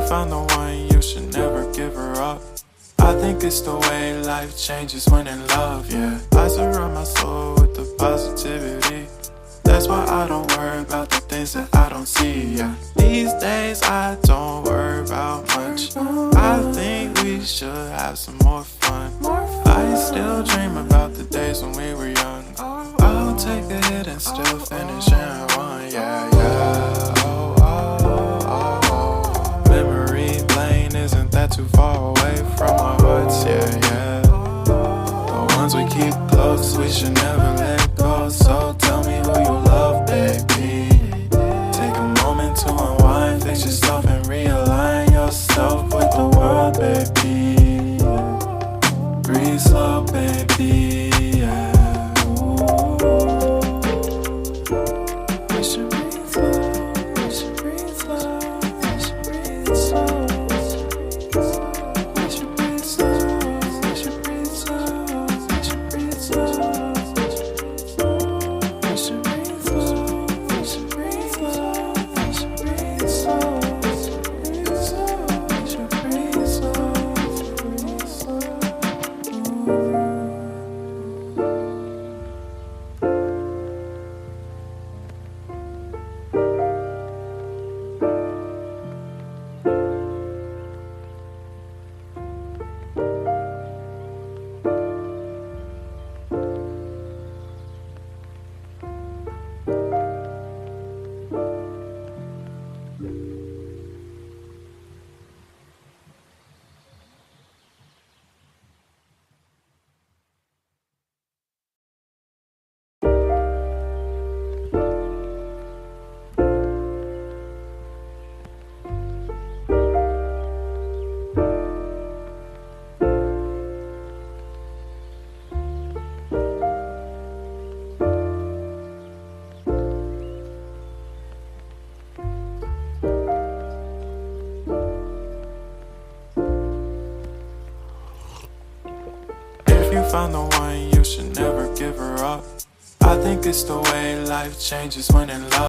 found the one, you should never give her up. I think it's the way life changes when in love, yeah. I surround my soul with the positivity. That's why I don't worry about the things that I don't see, yeah. These days I don't worry about much. I think we should have some more fun. I still dream about the days when we were young. I'll take a hit and still finish in one, yeah, yeah. Oh, oh, oh, oh. Memory lane, isn't that too far away from our hearts, yeah, yeah. The ones we keep close, we should never let go. So tell me who you love, baby. Take a moment to unwind, fix yourself and realign yourself with the world, baby. Breathe slow, baby, yeah. We should breathe slow, we should breathe slow, we should breathe slow. We should breathe slow, we should breathe slow, we should breathe slow. We should breathe slow, we should breathe slow, we should breathe slow. We should breathe slow, breathe slow. If you found the one, you should never give her up. I think it's the way life changes when in love.